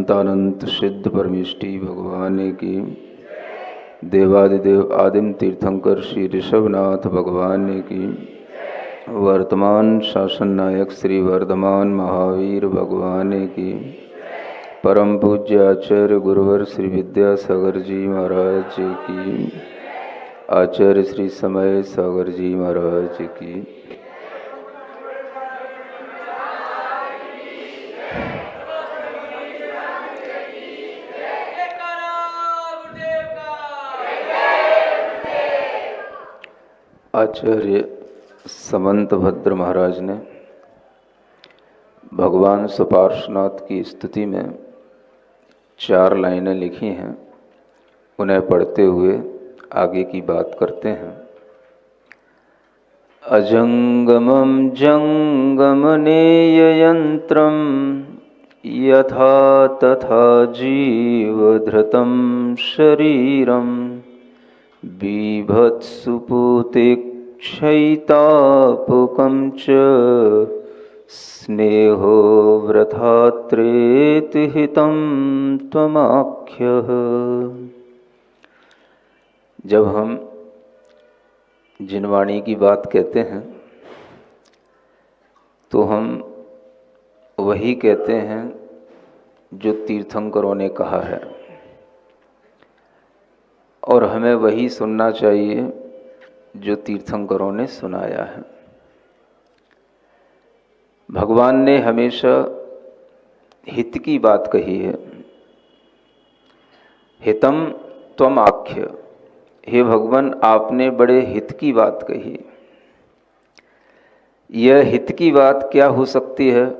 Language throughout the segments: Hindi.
अनंतानंत सिद्ध परमेष्टि भगवान की, देवादिदेव आदिम तीर्थंकर श्री ऋषभनाथ भगवान की, वर्तमान शासन नायक श्री वर्धमान महावीर भगवान की, परम पूज्य आचार्य गुरुवर श्री विद्यासागर जी महाराज की, आचार्य श्री समय सागर जी महाराज की। आचार्य समंत भद्र महाराज ने भगवान सुपार्श्वनाथ की स्तुति में 4 लाइनें लिखी हैं। उन्हें पढ़ते हुए आगे की बात करते हैं। अजंगमं जंगमनेययंत्रं यथा तथा जीवधृतं शरीरं बीभत्सुपूतिक्षयितापुकं च स्नेहो वृथात्रेति हितं त्वमाख्यः। जब हम जिनवाणी की बात कहते हैं तो हम वही कहते हैं जो तीर्थंकरों ने कहा है, और हमें वही सुनना चाहिए जो तीर्थंकरों ने सुनाया है। भगवान ने हमेशा हित की बात कही है। हितम त्वम आख्य, हे भगवान आपने बड़े हित की बात कही। यह हित की बात क्या हो सकती है?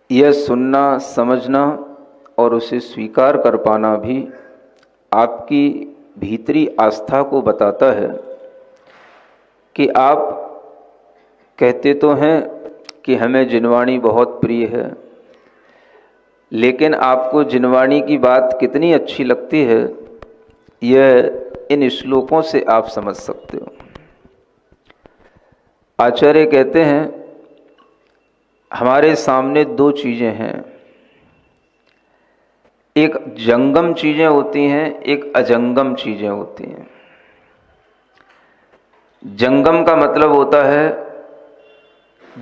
यह सुनना, समझना और उसे स्वीकार कर पाना भी आपकी भीतरी आस्था को बताता है कि आप कहते तो हैं कि हमें जिनवाणी बहुत प्रिय है, लेकिन आपको जिनवाणी की बात कितनी अच्छी लगती है यह इन श्लोकों से आप समझ सकते हो। आचार्य कहते हैं हमारे सामने 2 चीज़ें हैं, एक जंगम चीज़ें होती हैं, एक अजंगम चीज़ें होती हैं। जंगम का मतलब होता है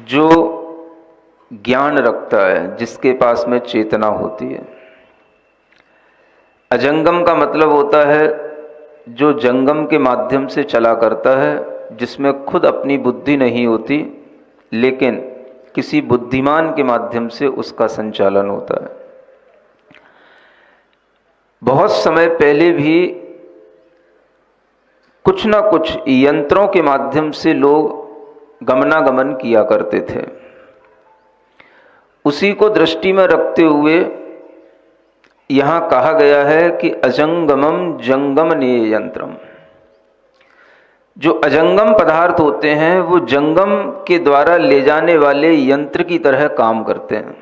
जो ज्ञान रखता है, जिसके पास में चेतना होती है। अजंगम का मतलब होता है जो जंगम के माध्यम से चला करता है, जिसमें खुद अपनी बुद्धि नहीं होती, लेकिन किसी बुद्धिमान के माध्यम से उसका संचालन होता है। बहुत समय पहले भी कुछ ना कुछ यंत्रों के माध्यम से लोग गमनागमन किया करते थे। उसी को दृष्टि में रखते हुए यहाँ कहा गया है कि अजंगमम जंगमनेय यंत्रम। जो अजंगम पदार्थ होते हैं वो जंगम के द्वारा ले जाने वाले यंत्र की तरह काम करते हैं।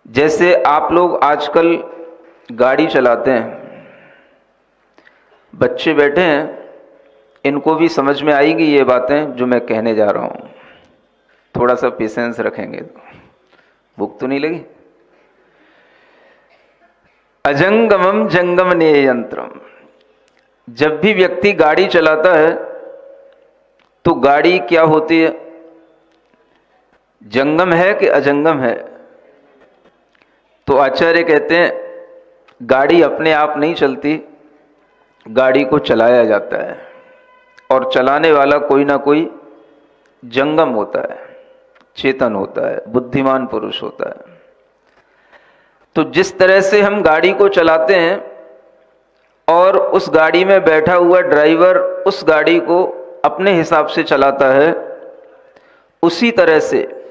जैसे आप लोग आजकल गाड़ी चलाते हैं, बच्चे बैठे हैं, इनको भी समझ में आएगी ये बातें जो मैं कहने जा रहा हूँ। थोड़ा सा पेशेंस रखेंगे तो। भूख तो नहीं लगी? अजंगमम जंगमनेय यंत्रम। जब भी व्यक्ति गाड़ी चलाता है तो गाड़ी क्या होती है? जंगम है कि अजंगम है? तो आचार्य कहते हैं गाड़ी अपने आप नहीं चलती, गाड़ी को चलाया जाता है, और चलाने वाला कोई ना कोई जंगम होता है, चेतन होता है, बुद्धिमान पुरुष होता है। तो जिस तरह से हम गाड़ी को चलाते हैं और उस गाड़ी में बैठा हुआ ड्राइवर उस गाड़ी को अपने हिसाब से चलाता है, उसी तरह से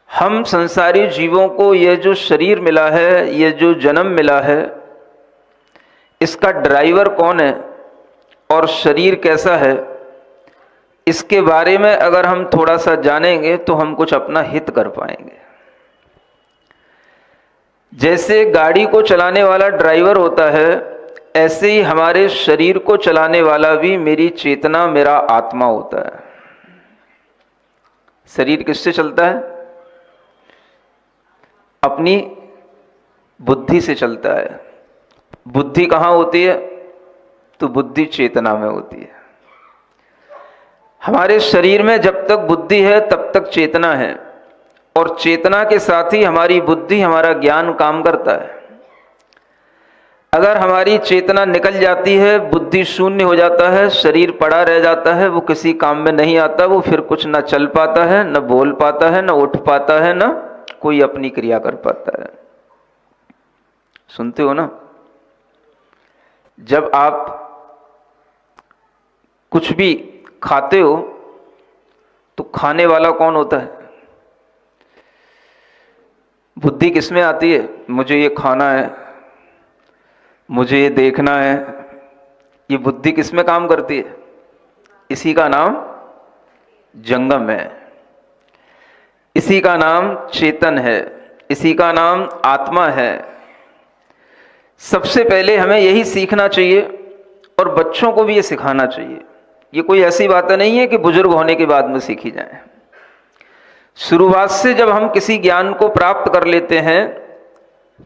हम संसारी जीवों को यह जो शरीर मिला है, यह जो जन्म मिला है, इसका ड्राइवर कौन है और शरीर कैसा है, इसके बारे में अगर हम थोड़ा सा जानेंगे तो हम कुछ अपना हित कर पाएंगे। जैसे गाड़ी को चलाने वाला ड्राइवर होता है, ऐसे ही हमारे शरीर को चलाने वाला भी मेरी चेतना, मेरा आत्मा होता है। शरीर किससे चलता है? अपनी बुद्धि से चलता है। बुद्धि कहाँ होती है? तो बुद्धि चेतना में होती है। हमारे शरीर में जब तक बुद्धि है तब तक चेतना है, और चेतना के साथ ही हमारी बुद्धि, हमारा ज्ञान काम करता है। अगर हमारी चेतना निकल जाती है, बुद्धि शून्य हो जाता है, शरीर पड़ा रह जाता है, वो किसी काम में नहीं आता, वो फिर कुछ न चल पाता है, न बोल पाता है, न उठ पाता है, न कोई अपनी क्रिया कर पाता है। सुनते हो ना? जब आप कुछ भी खाते हो तो खाने वाला कौन होता है? बुद्धि किसमें आती है? मुझे ये खाना है, मुझे ये देखना है। ये बुद्धि किसमें काम करती है? इसी का नाम जंगम है, इसी का नाम चेतन है, इसी का नाम आत्मा है। सबसे पहले हमें यही सीखना चाहिए और बच्चों को भी ये सिखाना चाहिए। ये कोई ऐसी बात नहीं है कि बुजुर्ग होने के बाद में सीखी जाए। शुरुआत से जब हम किसी ज्ञान को प्राप्त कर लेते हैं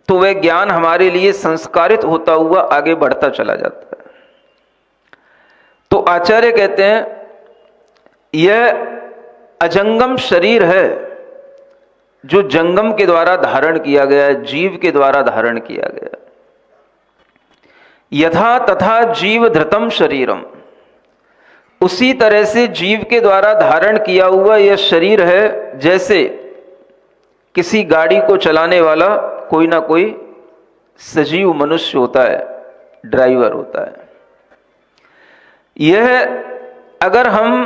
तो वह ज्ञान हमारे लिए संस्कारित होता हुआ आगे बढ़ता चला जाता है। तो आचार्य कहते हैं यह अजंगम शरीर है जो जंगम के द्वारा धारण किया गया है, जीव के द्वारा धारण किया गया। यथा तथा जीव धृतम शरीरम, उसी तरह से जीव के द्वारा धारण किया हुआ यह शरीर है, जैसे किसी गाड़ी को चलाने वाला कोई ना कोई सजीव मनुष्य होता है, ड्राइवर होता है। यह अगर हम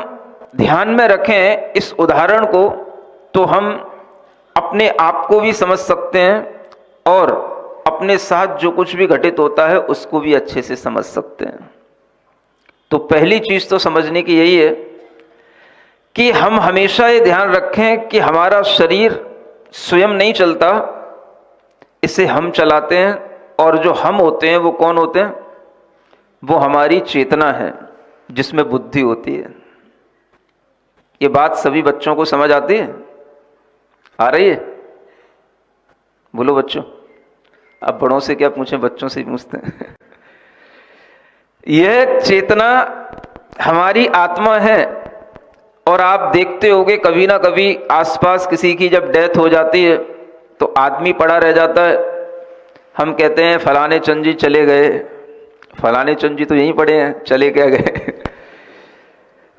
ध्यान में रखें इस उदाहरण को तो हम अपने आप को भी समझ सकते हैं और अपने साथ जो कुछ भी घटित होता है उसको भी अच्छे से समझ सकते हैं। तो पहली चीज तो समझने की यही है कि हम हमेशा ये ध्यान रखें कि हमारा शरीर स्वयं नहीं चलता, इसे हम चलाते हैं, और जो हम होते हैं वो कौन होते हैं? वो हमारी चेतना है जिसमें बुद्धि होती है। ये बात सभी बच्चों को समझ आती है? आ रही है? बोलो बच्चों। अब बड़ों से क्या पूछें, बच्चों से ही पूछते हैं। यह चेतना हमारी आत्मा है, और आप देखते होंगे कभी ना कभी आसपास किसी की जब डेथ हो जाती है तो आदमी पड़ा रह जाता है। हम कहते हैं फलाने चंद जी चले गए, फलाने चंद जी तो यहीं पड़े हैं, चले क्या गए?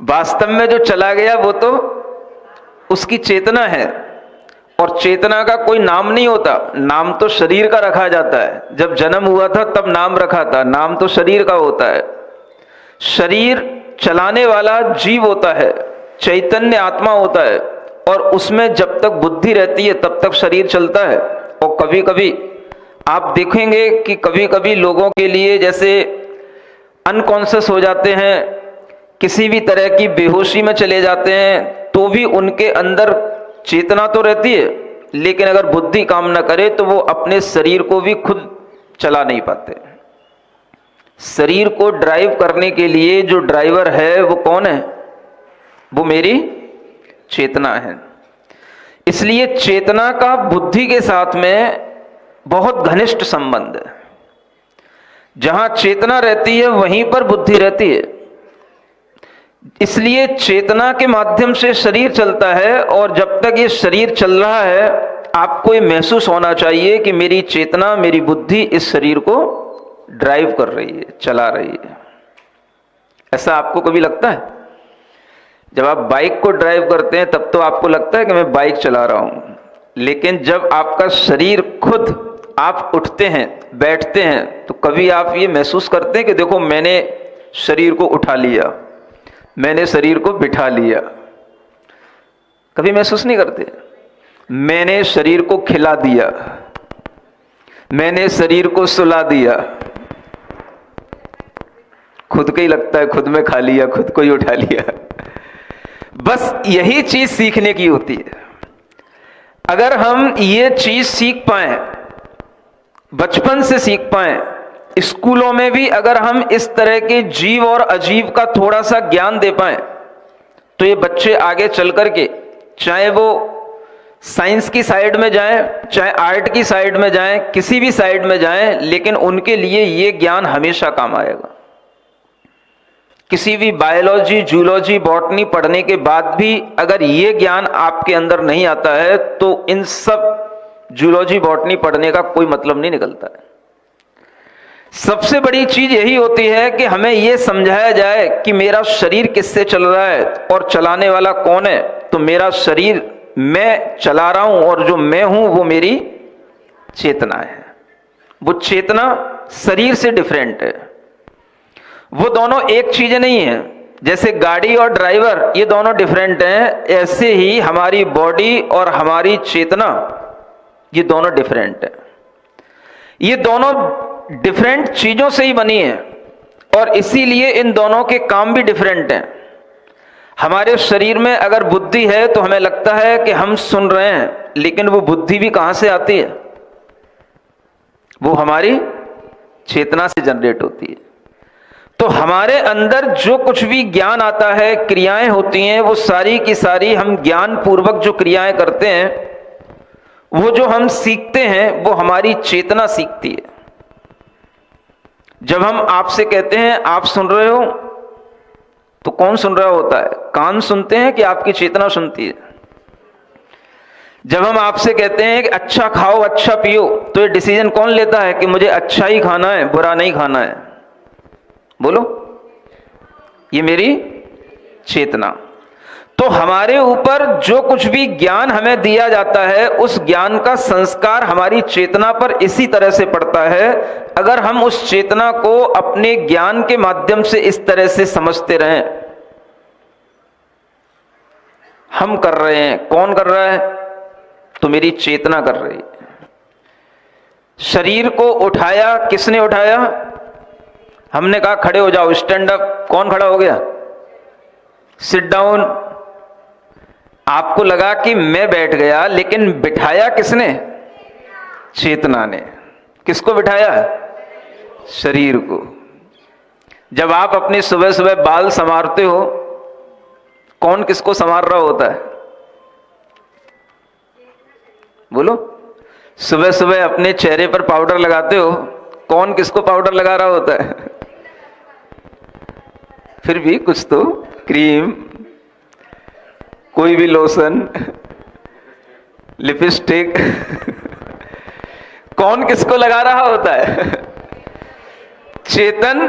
वास्तव में जो चला गया वो तो उसकी चेतना है, और चेतना का कोई नाम नहीं होता। नाम तो शरीर का रखा जाता है। जब जन्म हुआ था तब नाम रखा था, नाम तो शरीर का होता है। शरीर चलाने वाला जीव होता है, चैतन्य आत्मा होता है, और उसमें जब तक बुद्धि रहती है तब तक शरीर चलता है। और कभी कभी आप देखेंगे कि कभी कभी लोगों के लिए जैसे अनकॉन्शियस हो जाते हैं, किसी भी तरह की बेहोशी में चले जाते हैं, तो भी उनके अंदर चेतना तो रहती है, लेकिन अगर बुद्धि काम न करे तो वो अपने शरीर को भी खुद चला नहीं पाते। शरीर को ड्राइव करने के लिए जो ड्राइवर है वो कौन है? वो मेरी चेतना है। इसलिए चेतना का बुद्धि के साथ में बहुत घनिष्ठ संबंध है। जहां चेतना रहती है वहीं पर बुद्धि रहती है। इसलिए चेतना के माध्यम से शरीर चलता है, और जब तक ये शरीर चल रहा है आपको ये महसूस होना चाहिए कि मेरी चेतना, मेरी बुद्धि इस शरीर को ड्राइव कर रही है, चला रही है। ऐसा आपको कभी लगता है? जब आप बाइक को ड्राइव करते हैं तब तो आपको लगता है कि मैं बाइक चला रहा हूं, लेकिन जब आपका शरीर खुद, आप उठते हैं, बैठते हैं, तो कभी आप ये महसूस करते हैं कि देखो मैंने शरीर को उठा लिया, मैंने शरीर को बिठा लिया? कभी महसूस नहीं करते? मैंने शरीर को खिला दिया, मैंने शरीर को सुला दिया। खुद को ही लगता है खुद में खा लिया, खुद को ही उठा लिया। बस यही चीज सीखने की होती है। अगर हम ये चीज सीख पाए, बचपन से सीख पाए, स्कूलों में भी अगर हम इस तरह के जीव और अजीव का थोड़ा सा ज्ञान दे पाए, तो ये बच्चे आगे चल करके, चाहे वो साइंस की साइड में जाएं, चाहे आर्ट की साइड में जाएं, किसी भी साइड में जाएं, लेकिन उनके लिए ये ज्ञान हमेशा काम आएगा। किसी भी बायोलॉजी, जूलॉजी, बॉटनी पढ़ने के बाद भी अगर ये ज्ञान आपके अंदर नहीं आता है तो इन सब जूलॉजी, बॉटनी पढ़ने का कोई मतलब नहीं निकलता है। सबसे बड़ी चीज यही होती है कि हमें यह समझाया जाए कि मेरा शरीर किससे चल रहा है और चलाने वाला कौन है। तो मेरा शरीर मैं चला रहा हूं और जो मैं हूं वो मेरी चेतना है। वो चेतना शरीर से डिफरेंट है। वो दोनों एक चीज नहीं है। जैसे गाड़ी और ड्राइवर ये दोनों डिफरेंट हैं, ऐसे ही हमारी बॉडी और हमारी चेतना ये दोनों डिफरेंट है। ये दोनों डिफरेंट चीजों से ही बनी है और इसीलिए इन दोनों के काम भी डिफरेंट हैं। हमारे शरीर में अगर बुद्धि है तो हमें लगता है कि हम सुन रहे हैं, लेकिन वो बुद्धि भी कहां से आती है? वो हमारी चेतना से जनरेट होती है। तो हमारे अंदर जो कुछ भी ज्ञान आता है, क्रियाएं होती हैं, वो सारी की सारी हम ज्ञान पूर्वक जो क्रियाएं करते हैं, वो जो हम सीखते हैं वो हमारी चेतना सीखती है। जब हम आपसे कहते हैं आप सुन रहे हो, तो कौन सुन रहा होता है? कान सुनते हैं कि आपकी चेतना सुनती है? जब हम आपसे कहते हैं कि अच्छा खाओ, अच्छा पियो, तो ये डिसीजन कौन लेता है कि मुझे अच्छा ही खाना है, बुरा नहीं खाना है? बोलो, ये मेरी चेतना। तो हमारे ऊपर जो कुछ भी ज्ञान हमें दिया जाता है, उस ज्ञान का संस्कार हमारी चेतना पर इसी तरह से पड़ता है। अगर हम उस चेतना को अपने ज्ञान के माध्यम से इस तरह से समझते रहें, हम कर रहे हैं, कौन कर रहा है? तो मेरी चेतना कर रही है। शरीर को उठाया, किसने उठाया? हमने कहा खड़े हो जाओ, स्टैंड अप, कौन खड़ा हो गया? Sit down. आपको लगा कि मैं बैठ गया, लेकिन बिठाया किसने? चेतना ने। किसको बिठाया? शरीर को। जब आप अपनी सुबह सुबह बाल संवारते हो, कौन किसको संवार रहा होता है? बोलो। सुबह सुबह अपने चेहरे पर पाउडर लगाते हो, कौन किसको पाउडर लगा रहा होता है? फिर भी कुछ तो, क्रीम, कोई भी लोशन, लिपस्टिक, कौन किसको लगा रहा होता है? चेतन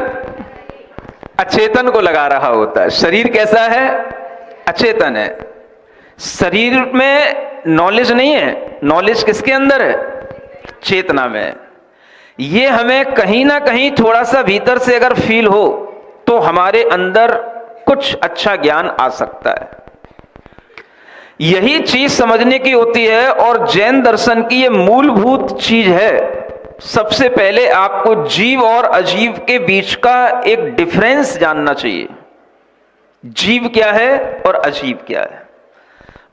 अचेतन को लगा रहा होता है। शरीर कैसा है? अचेतन है। शरीर में नॉलेज नहीं है। नॉलेज किसके अंदर है? चेतना में। ये हमें कहीं ना कहीं थोड़ा सा भीतर से अगर फील हो तो हमारे अंदर कुछ अच्छा ज्ञान आ सकता है। यही चीज समझने की होती है और जैन दर्शन की ये मूलभूत चीज है। सबसे पहले आपको जीव और अजीव के बीच का एक डिफरेंस जानना चाहिए। जीव क्या है और अजीव क्या है?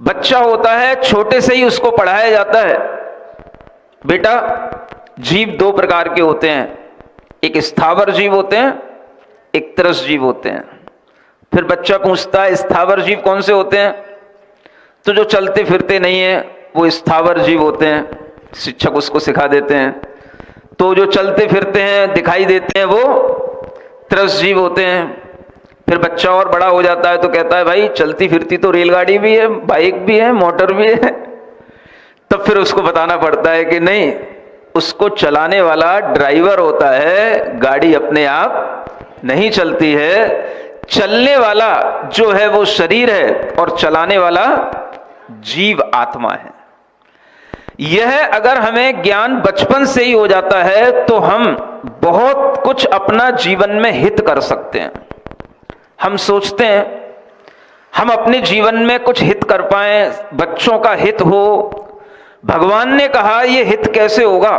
बच्चा होता है, छोटे से ही उसको पढ़ाया जाता है, बेटा जीव दो प्रकार के होते हैं, एक स्थावर जीव होते हैं, एक तरस जीव होते हैं। फिर बच्चा पूछता है स्थावर जीव कौन से होते हैं? तो जो चलते फिरते नहीं है वो स्थावर जीव होते हैं, शिक्षक उसको सिखा देते हैं। तो जो चलते फिरते हैं, दिखाई देते हैं, वो तरस जीव होते हैं। फिर बच्चा और बड़ा हो जाता है तो कहता है भाई चलती फिरती तो रेलगाड़ी भी है, बाइक भी है, मोटर भी है। तब फिर उसको बताना पड़ता है कि नहीं, उसको चलाने वाला ड्राइवर होता है, गाड़ी अपने आप नहीं चलती है। चलने वाला जो है वो शरीर है और चलाने वाला जीव आत्मा है। यह अगर हमें ज्ञान बचपन से ही हो जाता है तो हम बहुत कुछ अपना जीवन में हित कर सकते हैं। हम सोचते हैं हम अपने जीवन में कुछ हित कर पाएं, बच्चों का हित हो। भगवान ने कहा यह हित कैसे होगा?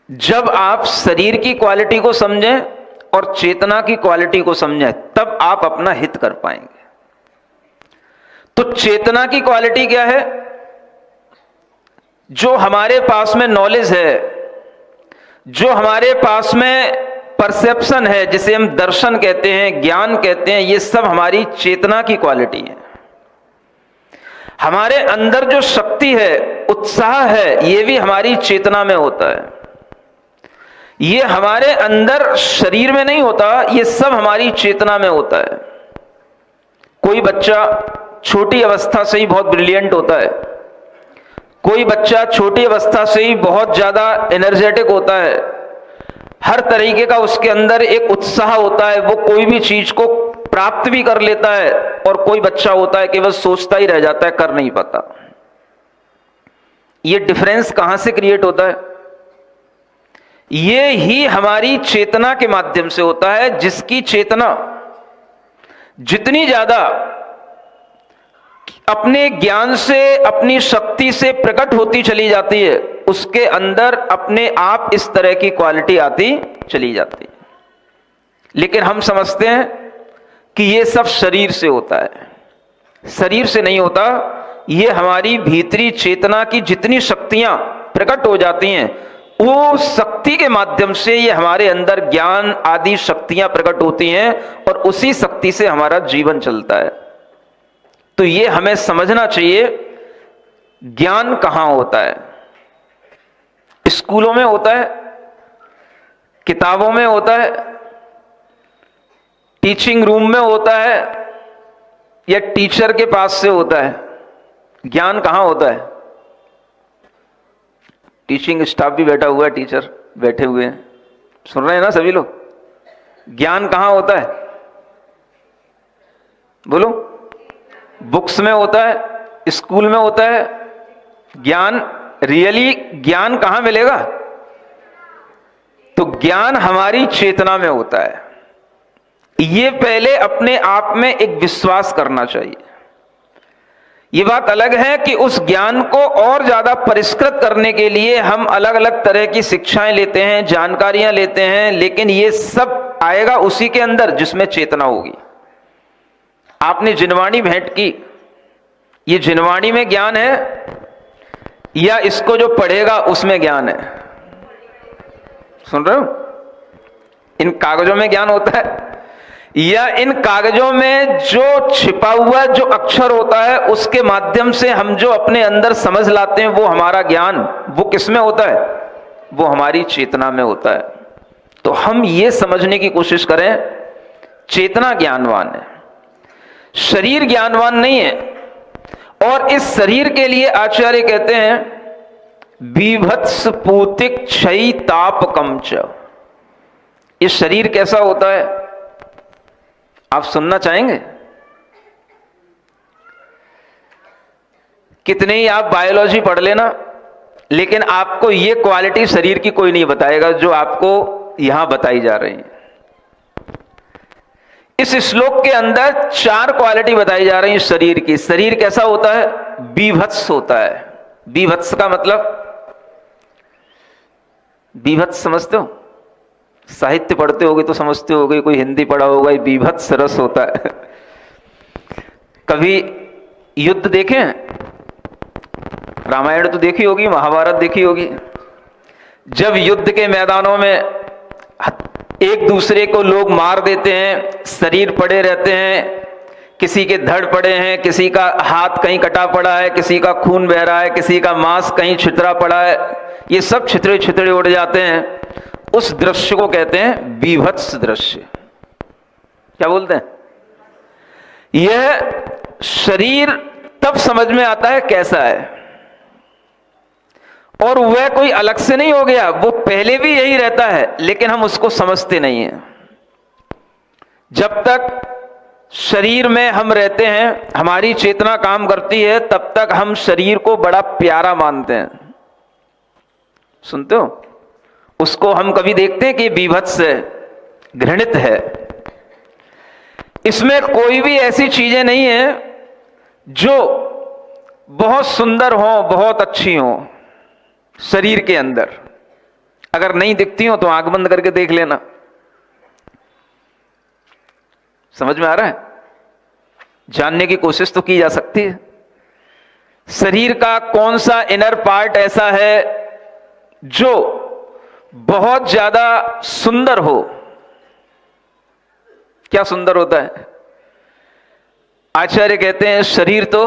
जब आप शरीर की क्वालिटी को समझें और चेतना की क्वालिटी को समझें, तब आप अपना हित कर पाएंगे। तो चेतना की क्वालिटी क्या है? जो हमारे पास में नॉलेज है, जो हमारे पास में परसेप्शन है, जिसे हम दर्शन कहते हैं, ज्ञान कहते हैं, ये सब हमारी चेतना की क्वालिटी है। हमारे अंदर जो शक्ति है, उत्साह है, ये भी हमारी चेतना में होता है। ये हमारे अंदर शरीर में नहीं होता, ये सब हमारी चेतना में होता है। कोई बच्चा छोटी अवस्था से ही बहुत ब्रिलियंट होता है, कोई बच्चा छोटी अवस्था से ही बहुत ज्यादा एनर्जेटिक होता है, हर तरीके का उसके अंदर एक उत्साह होता है, वो कोई भी चीज को प्राप्त भी कर लेता है। और कोई बच्चा होता है कि बस सोचता ही रह जाता है, कर नहीं पाता। ये डिफरेंस कहां से क्रिएट होता है? ये ही हमारी चेतना के माध्यम से होता है। जिसकी चेतना जितनी ज्यादा अपने ज्ञान से, अपनी शक्ति से प्रकट होती चली जाती है, उसके अंदर अपने आप इस तरह की क्वालिटी आती चली जाती है। लेकिन हम समझते हैं कि ये सब शरीर से होता है। शरीर से नहीं होता, ये हमारी भीतरी चेतना की जितनी शक्तियां प्रकट हो जाती हैं, वो शक्ति के माध्यम से ये हमारे अंदर ज्ञान आदि शक्तियां प्रकट होती हैं, और उसी शक्ति से हमारा जीवन चलता है। तो ये हमें समझना चाहिए, ज्ञान कहां होता है? स्कूलों में होता है, किताबों में होता है, टीचिंग रूम में होता है, या टीचर के पास से होता है? ज्ञान कहां होता है? टीचिंग स्टाफ भी बैठा हुआ है, टीचर बैठे हुए हैं, सुन रहे हैं ना सभी लोग? ज्ञान कहां होता है? बोलो। बुक्स में होता है, स्कूल में होता है। ज्ञान, रियली ज्ञान कहां मिलेगा? तो ज्ञान हमारी चेतना में होता है। ये पहले अपने आप में एक विश्वास करना चाहिए। ये बात अलग है कि उस ज्ञान को और ज्यादा परिष्कृत करने के लिए हम अलग अलग तरह की शिक्षाएं लेते हैं, जानकारियां लेते हैं, लेकिन ये सब आएगा उसी के अंदर जिसमें चेतना होगी। आपने जिनवाणी भेंट की, ये जिनवाणी में ज्ञान है या इसको जो पढ़ेगा उसमें ज्ञान है? सुन रहे हो? इन कागजों में ज्ञान होता है या इन कागजों में जो छिपा हुआ जो अक्षर होता है उसके माध्यम से हम जो अपने अंदर समझ लाते हैं वो हमारा ज्ञान, वो किस में होता है? वो हमारी चेतना में होता है। तो हम ये समझने की कोशिश करें, चेतना ज्ञानवान है, शरीर ज्ञानवान नहीं है। और इस शरीर के लिए आचार्य कहते हैं बीभत्स पूतिक क्षयी ताप कमच। ये शरीर कैसा होता है आप सुनना चाहेंगे? कितने ही आप बायोलॉजी पढ़ लेना, लेकिन आपको ये क्वालिटी शरीर की कोई नहीं बताएगा जो आपको यहां बताई जा रही है। इस श्लोक के अंदर 4 क्वालिटी बताई जा रही है शरीर की। शरीर कैसा होता है? बीभत्स होता है। बीभत्स का मतलब, बीभत्स समझते हो? साहित्य पढ़ते होगे तो समझते होगे, कोई हिंदी पढ़ा होगा, ये बीभत्स रस होता है। कभी युद्ध देखे? रामायण तो देखी होगी, महाभारत देखी होगी। जब युद्ध के मैदानों में एक दूसरे को लोग मार देते हैं, शरीर पड़े रहते हैं, किसी के धड़ पड़े हैं, किसी का हाथ कहीं कटा पड़ा है, किसी का खून बह रहा है, किसी का मांस कहीं छितरा पड़ा है, ये सब छितरे छितरे उड़ जाते हैं। उस दृश्य को कहते हैं बीभत्स दृश्य। क्या बोलते हैं? यह शरीर तब समझ में आता है कैसा है, और वह कोई अलग से नहीं हो गया, वो पहले भी यही रहता है, लेकिन हम उसको समझते नहीं हैं। जब तक शरीर में हम रहते हैं, हमारी चेतना काम करती है, तब तक हम शरीर को बड़ा प्यारा मानते हैं। सुनते हो? उसको हम कभी देखते हैं कि बीभत्स है, घृणित है। इसमें कोई भी ऐसी चीजें नहीं है जो बहुत सुंदर हो, बहुत अच्छी हो। शरीर के अंदर अगर नहीं दिखती हो तो आंख बंद करके देख लेना। समझ में आ रहा है? जानने की कोशिश तो की जा सकती है। शरीर का कौन सा इनर पार्ट ऐसा है जो बहुत ज्यादा सुंदर हो? क्या सुंदर होता है? आचार्य कहते हैं शरीर तो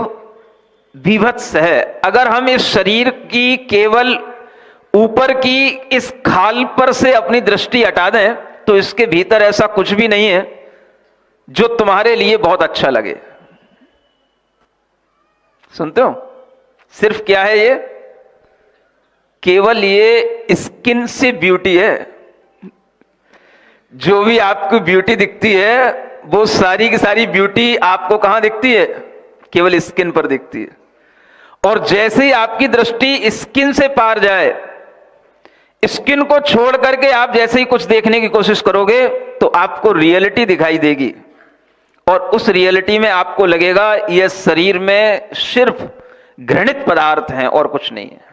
बीभत्स है। अगर हम इस शरीर की केवल ऊपर की इस खाल पर से अपनी दृष्टि हटा दें तो इसके भीतर ऐसा कुछ भी नहीं है जो तुम्हारे लिए बहुत अच्छा लगे। सुनते हो? सिर्फ क्या है ये? केवल ये स्किन से ब्यूटी है। जो भी आपको ब्यूटी दिखती है वो सारी की सारी ब्यूटी आपको कहां दिखती है? केवल स्किन पर दिखती है। और जैसे ही आपकी दृष्टि स्किन से पार जाए, स्किन को छोड़ करके आप जैसे ही कुछ देखने की कोशिश करोगे तो आपको रियलिटी दिखाई देगी, और उस रियलिटी में आपको लगेगा यह शरीर में सिर्फ घृणित पदार्थ हैं और कुछ नहीं है।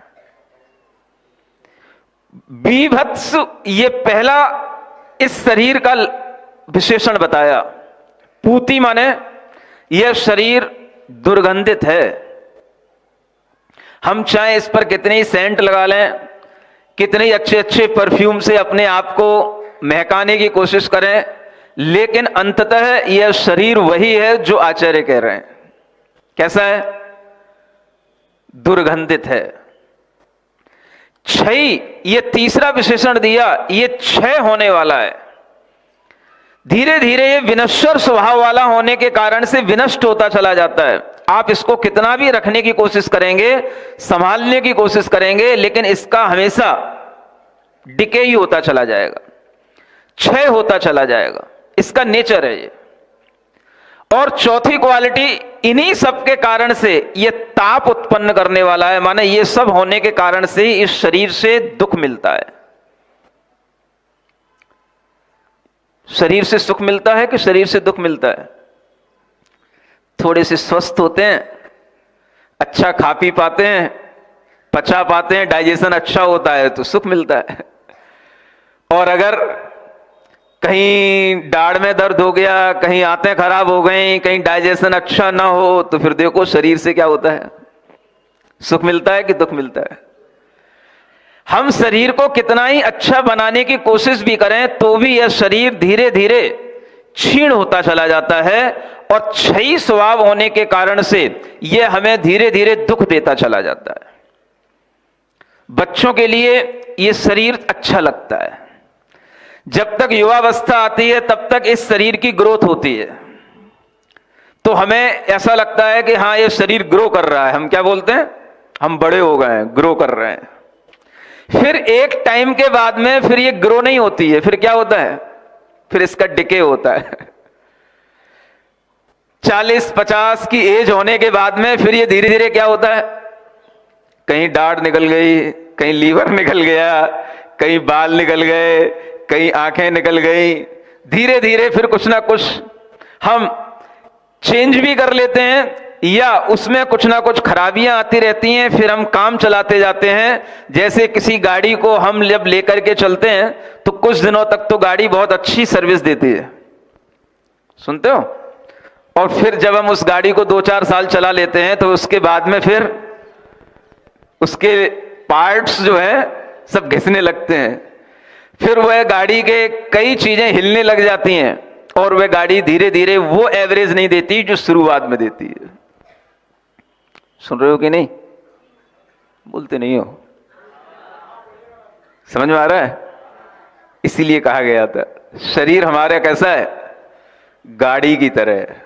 बीभत्स, ये पहला इस शरीर का विशेषण बताया। पूती माने यह शरीर दुर्गंधित है। हम चाहे इस पर कितने ही सेंट लगा लें, कितने ही अच्छे अच्छे परफ्यूम से अपने आप को महकाने की कोशिश करें, लेकिन अंततः यह शरीर वही है जो आचार्य कह रहे हैं। कैसा है? दुर्गंधित है। क्षय, यह तीसरा विशेषण दिया, यह क्षय होने वाला है। धीरे धीरे ये विनश्वर स्वभाव वाला होने के कारण से विनष्ट होता चला जाता है। आप इसको कितना भी रखने की कोशिश करेंगे, संभालने की कोशिश करेंगे, लेकिन इसका हमेशा डिके ही होता चला जाएगा, क्षय होता चला जाएगा। इसका नेचर है ये। और चौथी क्वालिटी, इन्हीं सब के कारण से ये ताप उत्पन्न करने वाला है। माने ये सब होने के कारण से इस शरीर से दुख मिलता है। शरीर से सुख मिलता है कि शरीर से दुख मिलता है? थोड़े से स्वस्थ होते हैं, अच्छा खा पी पाते हैं, पचा पाते हैं, डाइजेशन अच्छा होता है तो सुख मिलता है। और अगर कहीं दाढ़ में दर्द हो गया, कहीं आंतें खराब हो गई, कहीं डाइजेशन अच्छा ना हो, तो फिर देखो शरीर से क्या होता है? सुख मिलता है कि दुख मिलता है? हम शरीर को कितना ही अच्छा बनाने की कोशिश भी करें तो भी यह शरीर धीरे धीरे क्षीण होता चला जाता है, और क्षयी स्वभाव होने के कारण से यह हमें धीरे धीरे दुख देता चला जाता है। बच्चों के लिए यह शरीर अच्छा लगता है। जब तक युवावस्था आती है तब तक इस शरीर की ग्रोथ होती है, तो हमें ऐसा लगता है कि हाँ ये शरीर ग्रो कर रहा है। हम क्या बोलते हैं? हम बड़े हो गए हैं, ग्रो कर रहे हैं। फिर एक टाइम के बाद में फिर ये ग्रो नहीं होती है। फिर क्या होता है? फिर इसका डिके होता है। 40-50 की एज होने के बाद में फिर ये धीरे धीरे क्या होता है? कहीं दाढ़ निकल गई, कहीं लीवर निकल गया, कहीं बाल निकल गए, कहीं आंखें निकल गई। धीरे धीरे फिर कुछ ना कुछ हम चेंज भी कर लेते हैं, या उसमें कुछ ना कुछ खराबियां आती रहती हैं। फिर हम काम चलाते जाते हैं। जैसे किसी गाड़ी को हम जब लेकर के चलते हैं तो कुछ दिनों तक तो गाड़ी बहुत अच्छी सर्विस देती है, सुनते हो? और फिर जब हम उस गाड़ी को 2-4 साल चला लेते हैं तो उसके बाद में फिर उसके पार्ट्स जो है सब घिसने लगते हैं। फिर वह गाड़ी के कई चीजें हिलने लग जाती हैं, और वह गाड़ी धीरे धीरे वो एवरेज नहीं देती जो शुरुआत में देती है। सुन रहे हो कि नहीं? बोलते नहीं हो? समझ में आ रहा है? इसीलिए कहा गया था शरीर हमारा कैसा है? गाड़ी की तरह है,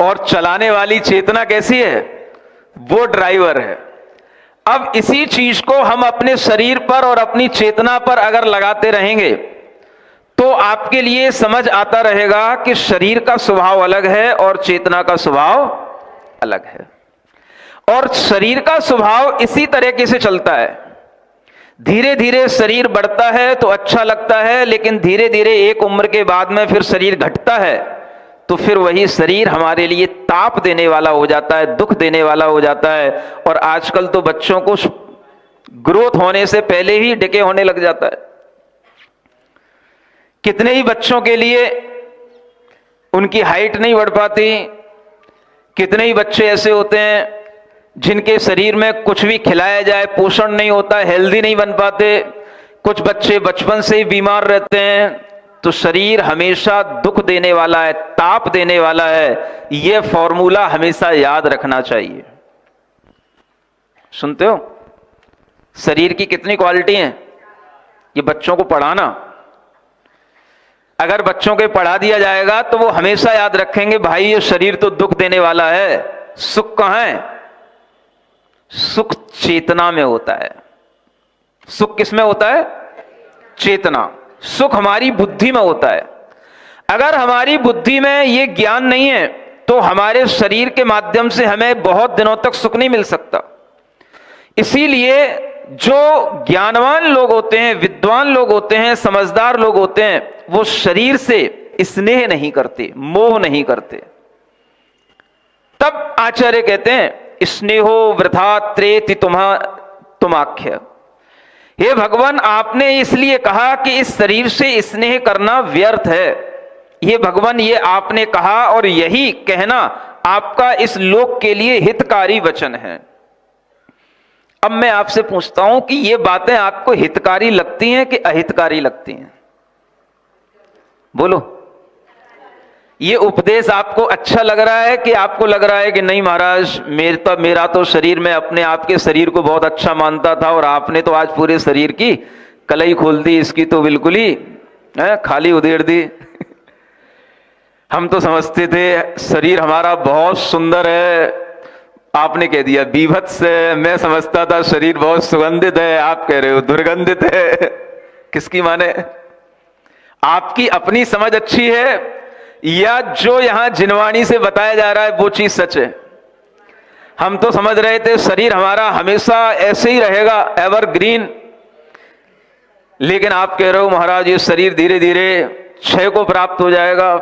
और चलाने वाली चेतना कैसी है? वो ड्राइवर है। अब इसी चीज को हम अपने शरीर पर और अपनी चेतना पर अगर लगाते रहेंगे तो आपके लिए समझ आता रहेगा कि शरीर का स्वभाव अलग है और चेतना का स्वभाव अलग है। और शरीर का स्वभाव इसी तरीके से चलता है। धीरे धीरे शरीर बढ़ता है तो अच्छा लगता है, लेकिन धीरे धीरे एक उम्र के बाद में फिर शरीर घटता है, तो फिर वही शरीर हमारे लिए ताप देने वाला हो जाता है, दुख देने वाला हो जाता है। और आजकल तो बच्चों को ग्रोथ होने से पहले ही डिके होने लग जाता है। कितने ही बच्चों के लिए उनकी हाइट नहीं बढ़ पाती। कितने ही बच्चे ऐसे होते हैं जिनके शरीर में कुछ भी खिलाया जाए पोषण नहीं होता, हेल्दी नहीं बन पाते। कुछ बच्चे बचपन से ही बीमार रहते हैं। तो शरीर हमेशा दुख देने वाला है, ताप देने वाला है। यह फॉर्मूला हमेशा याद रखना चाहिए। सुनते हो? शरीर की कितनी क्वालिटी हैं? ये बच्चों को पढ़ाना, अगर बच्चों के पढ़ा दिया जाएगा तो वो हमेशा याद रखेंगे, भाई ये शरीर तो दुख देने वाला है। सुख कहां है? सुख चेतना में होता है। सुख किस में होता है? चेतना। सुख हमारी बुद्धि में होता है। अगर हमारी बुद्धि में ये ज्ञान नहीं है तो हमारे शरीर के माध्यम से हमें बहुत दिनों तक सुख नहीं मिल सकता। इसीलिए जो ज्ञानवान लोग होते हैं, विद्वान लोग होते हैं, समझदार लोग होते हैं, वो शरीर से स्नेह नहीं करते, मोह नहीं करते। तब आचार्य कहते हैं स्नेहो वृथा त्रेति तुमाख्य। हे भगवान, आपने इसलिए कहा कि इस शरीर से स्नेह करना व्यर्थ है। ये भगवान, ये आपने कहा और यही कहना आपका इस लोक के लिए हितकारी वचन है। अब मैं आपसे पूछता हूं कि ये बातें आपको हितकारी लगती हैं कि अहितकारी लगती हैं? बोलो। ये उपदेश आपको अच्छा लग रहा है कि आपको लग रहा है कि नहीं महाराज, मेरा तो शरीर में अपने आप के शरीर को बहुत अच्छा मानता था और आपने तो आज पूरे शरीर की कलई खोल दी, इसकी तो बिल्कुल ही खाली उधेड़ दी। हम तो समझते थे शरीर हमारा बहुत सुंदर है, आपने कह दिया बीभत्स है। मैं समझता था शरीर बहुत सुगंधित है, आप कह रहे हो दुर्गंधित है। किसकी माने? आपकी अपनी समझ अच्छी है या जो यहां जिनवाणी से बताया जा रहा है वो चीज सच है? हम तो समझ रहे थे शरीर हमारा हमेशा ऐसे ही रहेगा, एवरग्रीन, लेकिन आप कह रहे हो महाराज ये शरीर धीरे धीरे क्षय को प्राप्त हो जाएगा।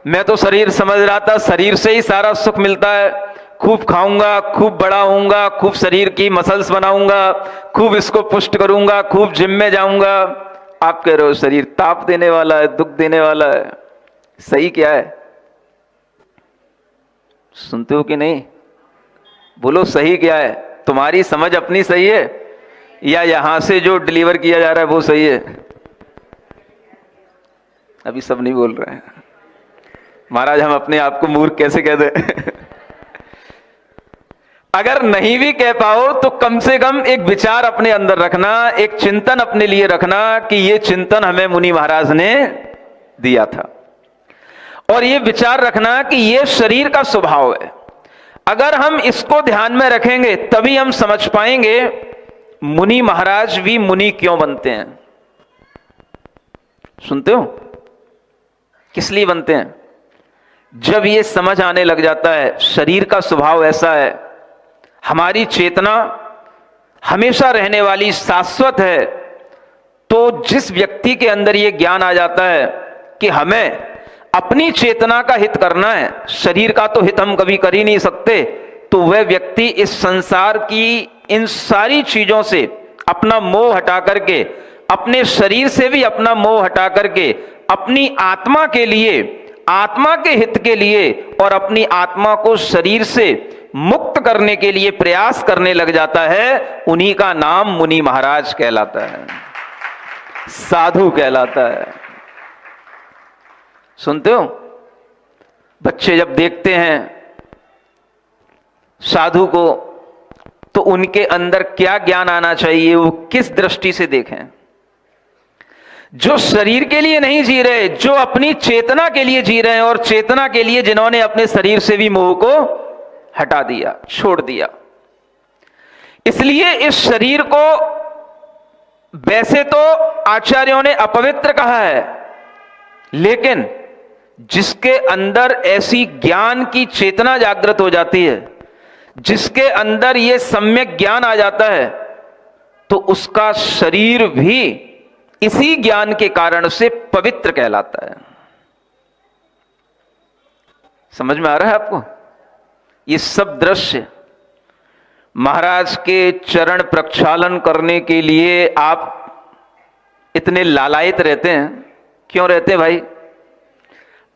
मैं तो शरीर समझ रहा था शरीर से ही सारा सुख मिलता है, खूब खाऊंगा, खूब बड़ा होऊंगा, खूब शरीर की मसल्स बनाऊंगा, खूब इसको पुष्ट करूंगा, खूब जिम में जाऊंगा। आप कह रहे हो शरीर ताप देने वाला है, दुख देने वाला है। सही क्या है? सुनते हो कि नहीं? बोलो सही क्या है? तुम्हारी समझ अपनी सही है या यहां से जो डिलीवर किया जा रहा है वो सही है? अभी सब नहीं बोल रहे हैं। महाराज हम अपने आप को मूर्ख कैसे कह दें? अगर नहीं भी कह पाओ तो कम से कम एक विचार अपने अंदर रखना, एक चिंतन अपने लिए रखना कि ये चिंतन हमें मुनि महाराज ने दिया था, और ये विचार रखना कि ये शरीर का स्वभाव है। अगर हम इसको ध्यान में रखेंगे तभी हम समझ पाएंगे मुनि महाराज भी मुनि क्यों बनते हैं। सुनते हो? किस लिए बनते हैं? जब ये समझ आने लग जाता है शरीर का स्वभाव ऐसा है, हमारी चेतना हमेशा रहने वाली शाश्वत है, तो जिस व्यक्ति के अंदर ये ज्ञान आ जाता है कि हमें अपनी चेतना का हित करना है, शरीर का तो हित हम कभी कर ही नहीं सकते, तो वह व्यक्ति इस संसार की इन सारी चीजों से अपना मोह हटा करके, अपने शरीर से भी अपना मोह हटा करके अपनी आत्मा के लिए, आत्मा के हित के लिए और अपनी आत्मा को शरीर से मुक्त करने के लिए प्रयास करने लग जाता है। उन्हीं का नाम मुनि महाराज कहलाता है, साधु कहलाता है। सुनते हो? बच्चे जब देखते हैं साधु को तो उनके अंदर क्या ज्ञान आना चाहिए, वो किस दृष्टि से देखें? जो शरीर के लिए नहीं जी रहे, जो अपनी चेतना के लिए जी रहे हैं, और चेतना के लिए जिन्होंने अपने शरीर से भी मोह को हटा दिया, छोड़ दिया। इसलिए इस शरीर को वैसे तो आचार्यों ने अपवित्र कहा है, लेकिन जिसके अंदर ऐसी ज्ञान की चेतना जागृत हो जाती है, जिसके अंदर यह सम्यक ज्ञान आ जाता है, तो उसका शरीर भी इसी ज्ञान के कारण से पवित्र कहलाता है। समझ में आ रहा है आपको? ये सब दृश्य महाराज के चरण प्रक्षालन करने के लिए आप इतने लालायित रहते हैं। क्यों रहते हैं भाई?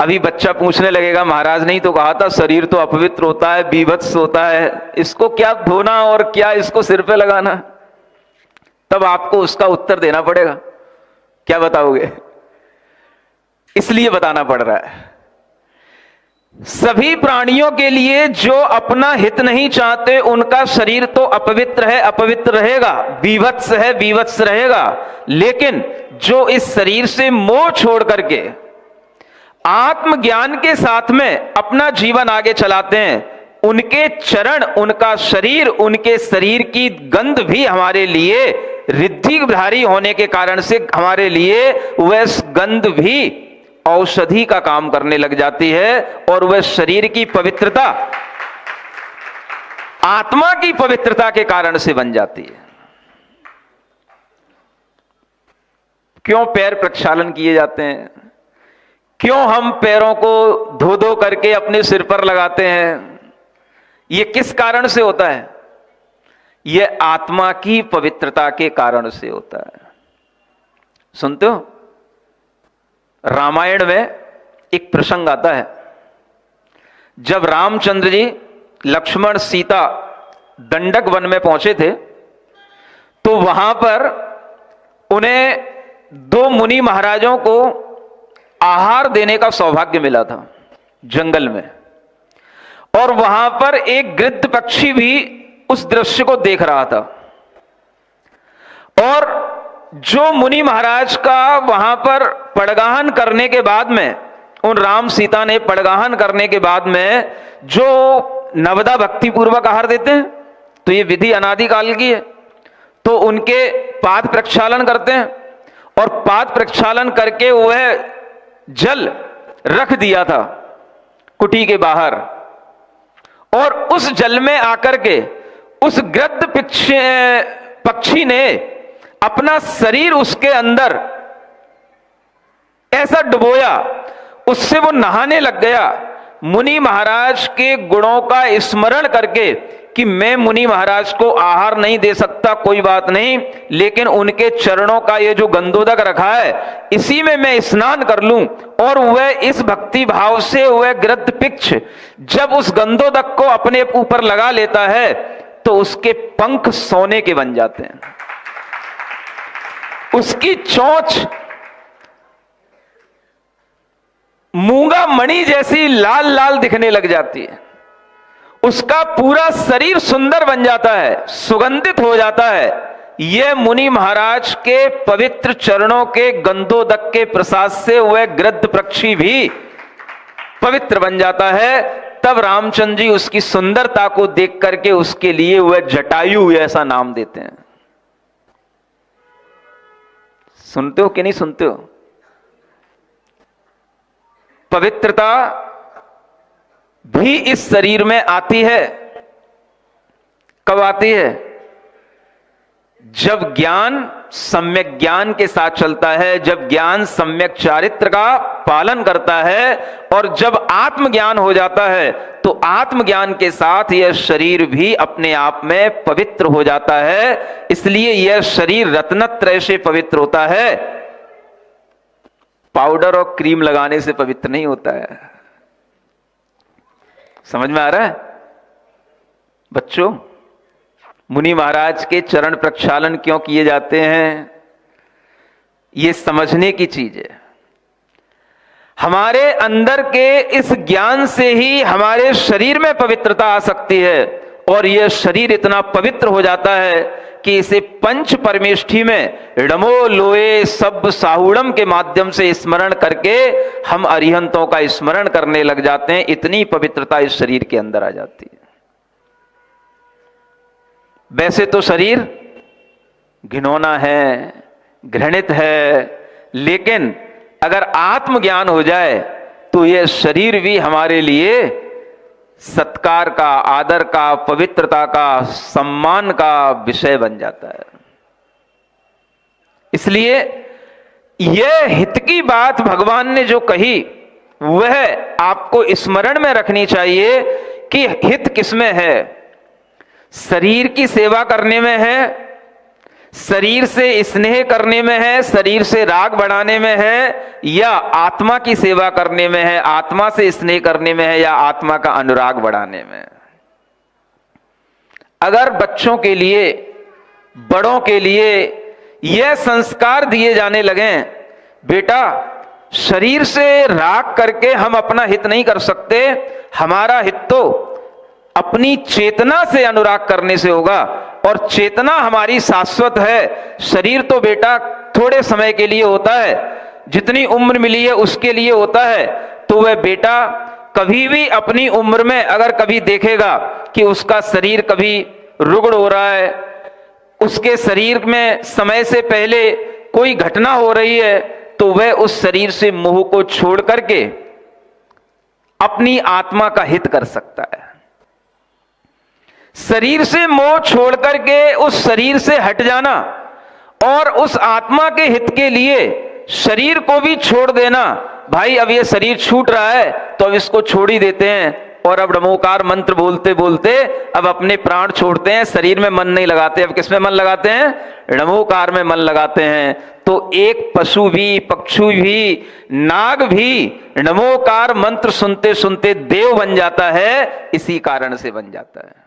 अभी बच्चा पूछने लगेगा महाराज नहीं तो कहा था शरीर तो अपवित्र होता है, बीभत्स होता है, इसको क्या धोना और क्या इसको सिर पे लगाना? तब आपको उसका उत्तर देना पड़ेगा। क्या बताओगे? इसलिए बताना पड़ रहा है। सभी प्राणियों के लिए जो अपना हित नहीं चाहते उनका शरीर तो अपवित्र है, अपवित्र रहेगा, विभत्स है, विभत्स रहेगा। लेकिन जो इस शरीर से मोह छोड़ करके आत्मज्ञान के साथ में अपना जीवन आगे चलाते हैं, उनके चरण, उनका शरीर, उनके शरीर की गंध भी हमारे लिए रिद्धिधारी होने के कारण से हमारे लिए वह गंध भी औषधि का काम करने लग जाती है और वह शरीर की पवित्रता आत्मा की पवित्रता के कारण से बन जाती है। क्यों पैर प्रक्षालन किए जाते हैं? क्यों हम पैरों को धो धो करके अपने सिर पर लगाते हैं? यह किस कारण से होता है? यह आत्मा की पवित्रता के कारण से होता है। सुनते हो, रामायण में एक प्रसंग आता है, जब रामचंद्र जी, लक्ष्मण, सीता दंडक वन में पहुंचे थे तो वहां पर उन्हें दो मुनि महाराजों को आहार देने का सौभाग्य मिला था जंगल में, और वहां पर एक गिद्ध पक्षी भी उस दृश्य को देख रहा था। और जो मुनि महाराज का वहां पर पड़गाहन करने के बाद में, उन राम सीता ने पड़गाहन करने के बाद में जो नवदा भक्ति पूर्वक आहार देते हैं, तो ये विधि अनादिकाल की है, तो उनके पाद प्रक्षालन करते हैं और पाद प्रक्षालन करके वह जल रख दिया था कुटी के बाहर, और उस जल में आकर के उस गिद्ध पक्षी ने अपना शरीर उसके अंदर ऐसा डुबोया, उससे वो नहाने लग गया, मुनि महाराज के गुणों का स्मरण करके कि मैं मुनि महाराज को आहार नहीं दे सकता, कोई बात नहीं, लेकिन उनके चरणों का ये जो गंधोदक रखा है इसी में मैं स्नान कर लूं। और वह इस भक्ति भाव से वह गिद्ध पिक्ष जब उस गंधोदक को अपने ऊपर लगा लेता है तो उसके पंख सोने के बन जाते हैं, उसकी चोंच मूंगा मणि जैसी लाल लाल दिखने लग जाती है, उसका पूरा शरीर सुंदर बन जाता है, सुगंधित हो जाता है। यह मुनि महाराज के पवित्र चरणों के गंधोदक के प्रसाद से वह गिद्ध पक्षी भी पवित्र बन जाता है। तब रामचंद्र जी उसकी सुंदरता को देख करके उसके लिए वह जटायु ऐसा नाम देते हैं। सुनते हो कि नहीं सुनते हो? पवित्रता भी इस शरीर में आती है। कब आती है? जब ज्ञान सम्यक ज्ञान के साथ चलता है, जब ज्ञान सम्यक चारित्र का पालन करता है, और जब आत्मज्ञान हो जाता है तो आत्मज्ञान के साथ यह शरीर भी अपने आप में पवित्र हो जाता है। इसलिए यह शरीर रत्नत्रय से पवित्र होता है, पाउडर और क्रीम लगाने से पवित्र नहीं होता है। समझ में आ रहा है बच्चों? मुनि महाराज के चरण प्रक्षालन क्यों किए जाते हैं, यह समझने की चीज है। हमारे अंदर के इस ज्ञान से ही हमारे शरीर में पवित्रता आ सकती है, और यह शरीर इतना पवित्र हो जाता है कि इसे पंच परमेष्ठी में णमो लोए सब साहुड़म के माध्यम से स्मरण करके हम अरिहंतों का स्मरण करने लग जाते हैं। इतनी पवित्रता इस शरीर के अंदर आ जाती है। वैसे तो शरीर घिनौना है, घृणित है, लेकिन अगर आत्मज्ञान हो जाए तो यह शरीर भी हमारे लिए सत्कार का, आदर का, पवित्रता का, सम्मान का विषय बन जाता है। इसलिए यह हित की बात भगवान ने जो कही वह आपको स्मरण में रखनी चाहिए कि हित किसमें है? शरीर की सेवा करने में है, शरीर से स्नेह करने में है, शरीर से राग बढ़ाने में है, या आत्मा की सेवा करने में है, आत्मा से स्नेह करने में है, या आत्मा का अनुराग बढ़ाने में है। अगर बच्चों के लिए, बड़ों के लिए यह संस्कार दिए जाने लगे, बेटा शरीर से राग करके हम अपना हित नहीं कर सकते। हमारा हित तो अपनी चेतना से अनुराग करने से होगा, और चेतना हमारी शाश्वत है। शरीर तो बेटा थोड़े समय के लिए होता है, जितनी उम्र मिली है उसके लिए होता है। तो वह बेटा कभी भी अपनी उम्र में अगर कभी देखेगा कि उसका शरीर कभी रुग्ण हो रहा है, उसके शरीर में समय से पहले कोई घटना हो रही है, तो वह उस शरीर से मोह को छोड़ करके अपनी आत्मा का हित कर सकता है। शरीर से मोह छोड़ करके उस शरीर से हट जाना और उस आत्मा के हित के लिए शरीर को भी छोड़ देना। भाई अब ये शरीर छूट रहा है तो अब इसको छोड़ ही देते हैं, और अब नमोकार मंत्र बोलते बोलते अब अपने प्राण छोड़ते हैं, शरीर में मन नहीं लगाते। अब किस में मन लगाते हैं? नमोकार में मन लगाते हैं। तो एक पशु भी, पक्षु भी, नाग भी नमोकार मंत्र सुनते सुनते देव बन जाता है, इसी कारण से बन जाता है।